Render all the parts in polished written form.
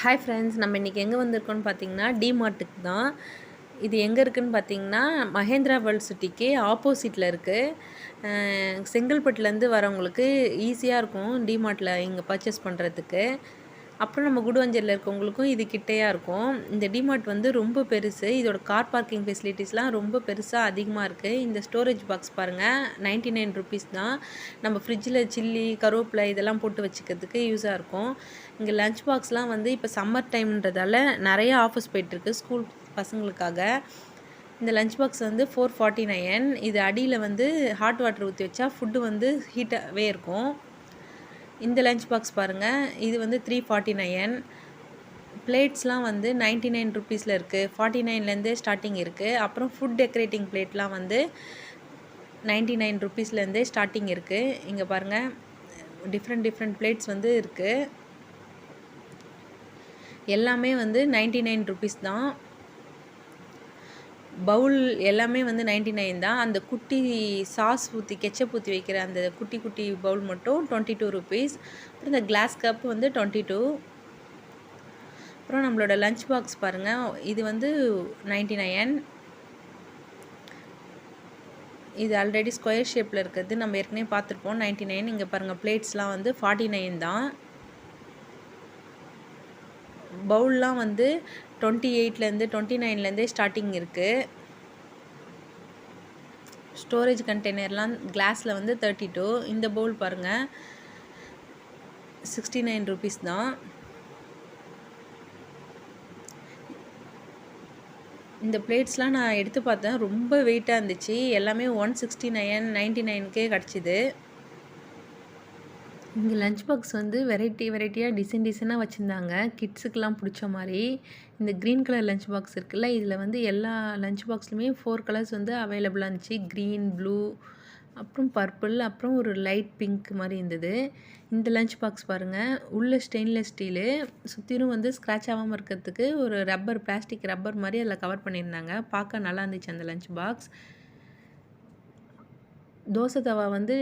Hi friends, நம்ம இன்றைக்கி எங்கே வந்திருக்கோம்னு பார்த்தீங்கன்னா டிமார்ட்டுக்கு தான். இது எங்கே இருக்குதுன்னு பார்த்தீங்கன்னா மஹேந்திரா வேர்ல்ட் சிட்டிக்கு ஆப்போசிட்டில் இருக்குது. செங்கல்பட்டுலேருந்து வரவங்களுக்கு ஈஸியாக இருக்கும் டிமார்ட்டில் இங்கே பர்ச்சேஸ் பண்ணுறதுக்கு. அப்புறம் நம்ம குடுவஞ்சலில் இருக்கவங்களுக்கும் இது கிட்டையாக இருக்கும். இந்த டிமார்ட் வந்து ரொம்ப பெருசு. இதோட கார் பார்க்கிங் ஃபெசிலிட்டிஸ்லாம் ரொம்ப பெருசாக அதிகமாக இருக்குது. இந்த ஸ்டோரேஜ் பாக்ஸ் பாருங்கள், 99 ருபீஸ் தான். நம்ம ஃப்ரிட்ஜில் சில்லி, கருவேப்பிலை இதெல்லாம் போட்டு வச்சுக்கிறதுக்கு யூஸாக இருக்கும். இங்கே லஞ்ச் பாக்ஸ்லாம் வந்து இப்போ சம்மர் டைம்ன்றதால நிறைய ஆஃபர்ஸ் போயிட்டுருக்கு ஸ்கூல் பசங்களுக்காக. இந்த லஞ்ச் பாக்ஸ் வந்து 449. இது அடியில் வந்து ஹாட் வாட்டர் ஊற்றி வச்சா ஃபுட்டு வந்து ஹீட்டாகவே இருக்கும். இந்த லஞ்ச் பாக்ஸ் பாருங்கள், இது வந்து 349. பிளேட்ஸ்லாம் வந்து 99 ருபீஸில் இருக்குது. 49லேருந்தே ஸ்டார்டிங் இருக்குது. அப்புறம் ஃபுட் டெக்கரேட்டிங் பிளேட்லாம் வந்து 99 ருபீஸ்லேருந்தே ஸ்டார்டிங் இருக்குது. இங்கே பாருங்கள், டிஃப்ரெண்ட் பிளேட்ஸ் வந்து இருக்குது. எல்லாமே வந்து 99 ருபீஸ் தான். பவுல் எல்லாமே வந்து 99 தான். அந்த குட்டி சாஸ் ஊற்றி கெச்சப் ஊற்றி வைக்கிற அந்த குட்டி பவுல் மட்டும் 22 ருபீஸ். அப்புறம் இந்த கிளாஸ் கப் வந்து 22. அப்புறம் நம்மளோட லஞ்ச் பாக்ஸ் பாருங்கள், இது வந்து 99. இது ஆல்ரெடி ஸ்கொயர் ஷேப்பில் இருக்கிறது நம்ம ஏற்கனவே பார்த்துருப்போம், 99. இங்கே பாருங்கள், பிளேட்ஸ்லாம் வந்து 49 தான். பவுல்லாம் வந்து 28லேருந்து 29லேருந்தே ஸ்டார்டிங் இருக்குது. ஸ்டோரேஜ் கண்டெய்னர்லாம் கிளாஸில் வந்து 32. இந்த பவுல் பாருங்கள், 69 ருபீஸ் தான். இந்த பிளேட்ஸ்லாம் நான் எடுத்து பார்த்தேன், ரொம்ப வெயிட்டாக இருந்துச்சு. எல்லாமே 169, 99க்கே கிடச்சிது. இங்கே லஞ்ச் பாக்ஸ் வந்து வெரைட்டியாக டிசைனாக வச்சுருந்தாங்க, கிட்ஸுக்கெலாம் பிடிச்ச மாதிரி. இந்த க்ரீன் கலர் லஞ்ச் பாக்ஸ் இருக்குல்ல, இதில் வந்து எல்லா லஞ்ச் பாக்ஸ்லையுமே 4 கலர்ஸ் வந்து அவைலபிளாக இருந்துச்சு. க்ரீன், ப்ளூ, அப்புறம் பர்பிள், அப்புறம் ஒரு லைட் பிங்க் மாதிரி இருந்தது. இந்த லஞ்ச் பாக்ஸ் பாருங்கள், உள்ள ஸ்டெயின்லெஸ் ஸ்டீலு, சுற்றிலும் வந்து ஸ்க்ராட்ச் ஆகாமல் இருக்கிறதுக்கு ஒரு பிளாஸ்டிக் ரப்பர் மாதிரி அதில் கவர் பண்ணியிருந்தாங்க. பார்க்க நல்லா இருந்துச்சு அந்த லஞ்ச் பாக்ஸ். தோசை தவா வந்து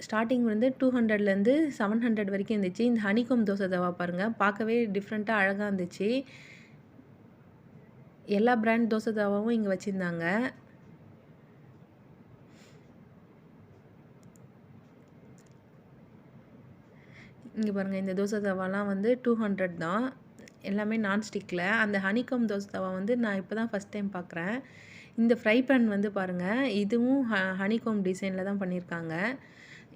ஸ்டார்டிங் வந்து 200லேருந்து 700 வரைக்கும் இருந்துச்சு. இந்த ஹனிகோம் தோசை தவா பாருங்கள், பார்க்கவே டிஃப்ரெண்ட்டாக அழகாக இருந்துச்சு. எல்லா பிராண்ட் தோசை தவாவும் இங்கே வச்சுருந்தாங்க. இங்கே பாருங்கள், இந்த தோசை தவாலாம் வந்து 200 தான். எல்லாமே நான்ஸ்டிக்கில். அந்த ஹனிகோம் தோசை தவா வந்து நான் இப்போ தான் ஃபஸ்ட் டைம் பார்க்குறேன். இந்த ஃப்ரை பேன் வந்து பாருங்கள், இதுவும் ஹனிகோம் டிசைனில் தான் பண்ணியிருக்காங்க.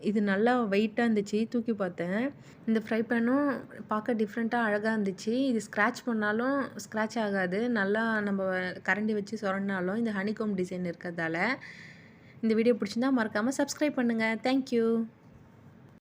இது நல்லா வெயிட்டாக இருந்துச்சு, தூக்கி பார்த்தேன். இந்த ஃப்ரை பேனும் பார்க்க டிஃப்ரெண்ட்டாக அழகாக இருந்துச்சு. இது ஸ்க்ராட்ச் பண்ணாலும் ஸ்க்ராட்ச் ஆகாது. நல்லா நம்ம கரண்டி வச்சு சொரண்டினாலும் இந்த ஹனிகோம் டிசைன் இருக்கிறதால. இந்த வீடியோ பிடிச்சிருந்தா மறக்காமல் சப்ஸ்கிரைப் பண்ணுங்கள். தேங்க்யூ.